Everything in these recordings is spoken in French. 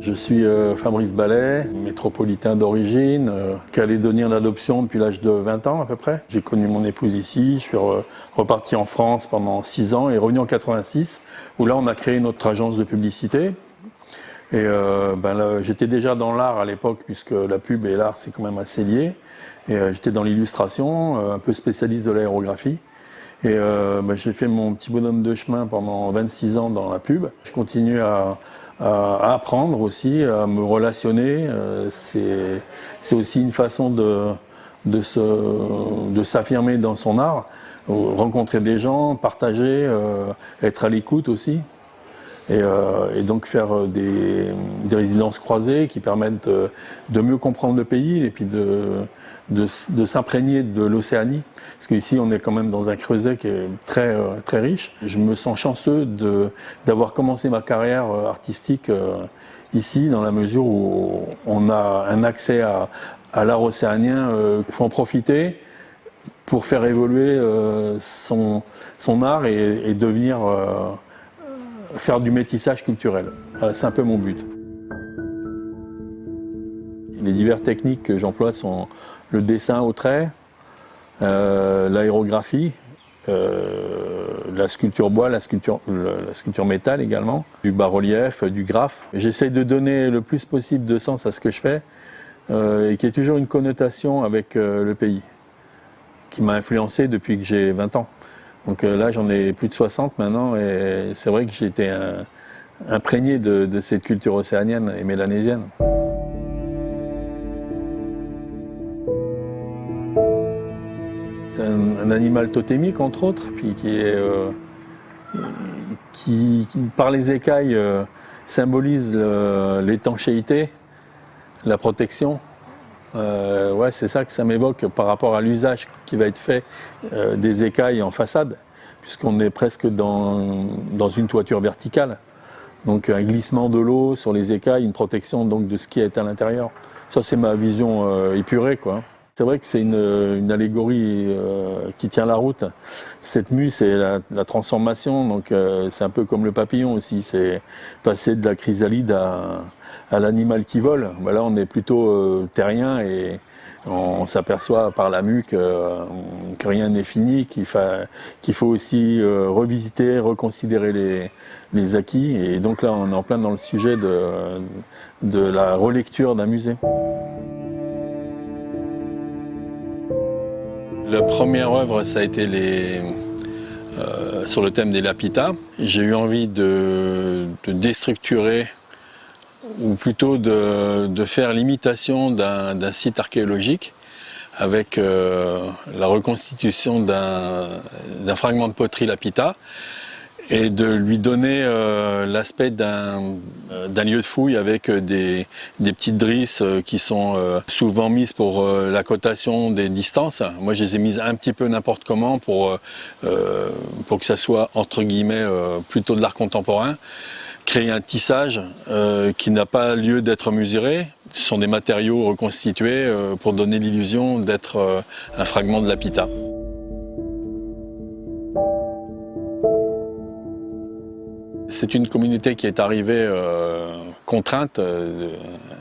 Je suis Fabrice Ballet, métropolitain d'origine, calédonien d'adoption depuis l'âge de 20 ans à peu près. J'ai connu mon épouse ici, je suis reparti en France pendant 6 ans et revenu en 86, où là on a créé notre agence de publicité. Et j'étais déjà dans l'art à l'époque, puisque la pub et l'art c'est quand même assez lié. Et j'étais dans l'illustration, un peu spécialiste de l'aérographie. Et j'ai fait mon petit bonhomme de chemin pendant 26 ans dans la pub. Je continue à apprendre aussi, à me relationner. C'est aussi une façon de s'affirmer dans son art, rencontrer des gens, partager, être à l'écoute aussi. Et donc faire des résidences croisées qui permettent de mieux comprendre le pays et puis de s'imprégner de l'Océanie. Parce qu'ici, on est quand même dans un creuset qui est très, très riche. Je me sens chanceux d'avoir commencé ma carrière artistique ici, dans la mesure où on a un accès à l'art océanien. Il faut en profiter pour faire évoluer son art et devenir... faire du métissage culturel. C'est un peu mon but. Les diverses techniques que j'emploie sont le dessin au trait, l'aérographie, la sculpture bois, la sculpture métal également, du bas-relief, du graphe. J'essaye de donner le plus possible de sens à ce que je fais et qui est toujours une connotation avec le pays, qui m'a influencé depuis que j'ai 20 ans. Donc là, j'en ai plus de 60 maintenant et c'est vrai que j'ai été imprégné de cette culture océanienne et mélanésienne. C'est un animal totémique, entre autres, puis qui par les écailles, symbolise l'étanchéité, la protection. C'est ça que ça m'évoque par rapport à l'usage qui va être fait des écailles en façade, puisqu'on est presque dans une toiture verticale. Donc un glissement de l'eau sur les écailles, une protection donc de ce qui est à l'intérieur. Ça c'est ma vision épurée, quoi. C'est vrai que c'est une allégorie qui tient la route. Cette mue, c'est la transformation, donc c'est un peu comme le papillon aussi, c'est passer de la chrysalide à l'animal qui vole. Là, on est plutôt terrien et on s'aperçoit par la mue que rien n'est fini, qu'il faut aussi revisiter, reconsidérer les acquis. Et donc là, on est en plein dans le sujet de la relecture d'un musée. La première œuvre, ça a été sur le thème des Lapita. J'ai eu envie de déstructurer, ou plutôt de faire l'imitation d'un site archéologique avec la reconstitution d'un fragment de poterie Lapita et de lui donner l'aspect d'un lieu de fouille avec des petites drisses qui sont souvent mises pour la cotation des distances. Moi, je les ai mises un petit peu n'importe comment pour que ça soit, entre guillemets, plutôt de l'art contemporain. Créer un tissage qui n'a pas lieu d'être mesuré. Ce sont des matériaux reconstitués pour donner l'illusion d'être un fragment de Lapita. C'est une communauté qui est arrivée contrainte,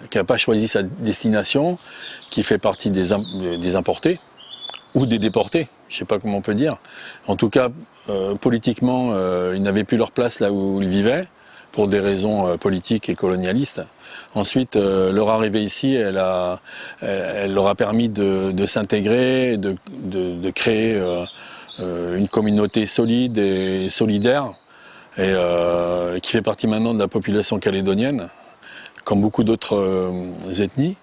qui n'a pas choisi sa destination, qui fait partie des importés ou des déportés, je ne sais pas comment on peut dire. En tout cas, politiquement, ils n'avaient plus leur place là où ils vivaient, pour des raisons politiques et colonialistes. Ensuite, leur arrivée ici, elle leur a permis de s'intégrer, de créer une communauté solide et solidaire, et qui fait partie maintenant de la population calédonienne, comme beaucoup d'autres ethnies.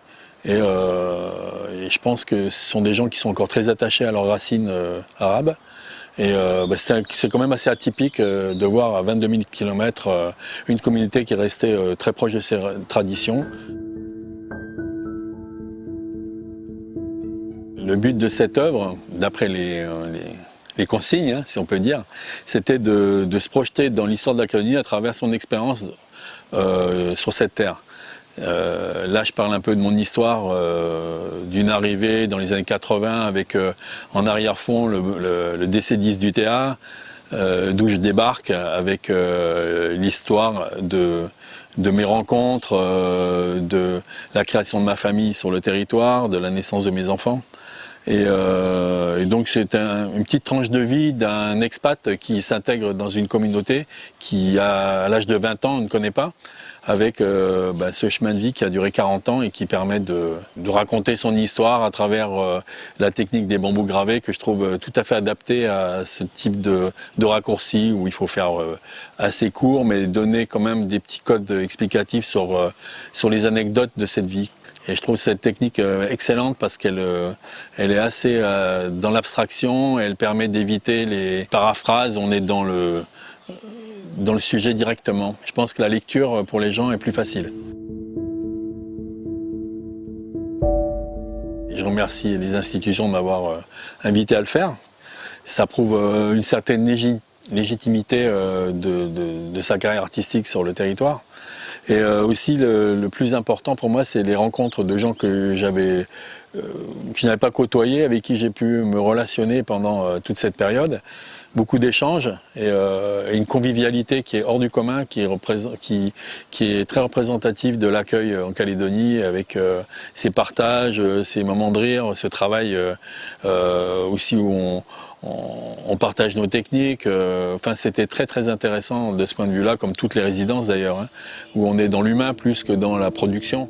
Et je pense que ce sont des gens qui sont encore très attachés à leurs racines arabes. Et c'est quand même assez atypique de voir à 22 000 km une communauté qui est restée très proche de ses traditions. Le but de cette œuvre, d'après les consignes, hein, si on peut dire, c'était de se projeter dans l'histoire de la Calédonie à travers son expérience sur cette terre. Là, je parle un peu de mon histoire, d'une arrivée dans les années 80 avec en arrière-fond le DC-10 du TA, d'où je débarque avec l'histoire de mes rencontres, de la création de ma famille sur le territoire, de la naissance de mes enfants. Et donc c'est une petite tranche de vie d'un expat qui s'intègre dans une communauté qui, à l'âge de 20 ans, ne connaît pas, avec ce chemin de vie qui a duré 40 ans et qui permet de raconter son histoire à travers la technique des bambous gravés, que je trouve tout à fait adaptée à ce type de raccourci où il faut faire assez court mais donner quand même des petits codes explicatifs sur les anecdotes de cette vie. Et je trouve cette technique excellente parce qu'elle est assez dans l'abstraction, elle permet d'éviter les paraphrases, on est dans le sujet directement. Je pense que la lecture pour les gens est plus facile. Je remercie les institutions de m'avoir invité à le faire. Ça prouve une certaine légitimité de sa carrière artistique sur le territoire. Et aussi le plus important pour moi, c'est les rencontres de gens que je n'avais pas côtoyés, avec qui j'ai pu me relationner pendant toute cette période. Beaucoup d'échanges et une convivialité qui est hors du commun, qui est très représentative de l'accueil en Calédonie, avec ses partages, ses moments de rire, ce travail aussi où on partage nos techniques. Enfin, c'était très très intéressant de ce point de vue-là, comme toutes les résidences d'ailleurs, hein, où on est dans l'humain plus que dans la production.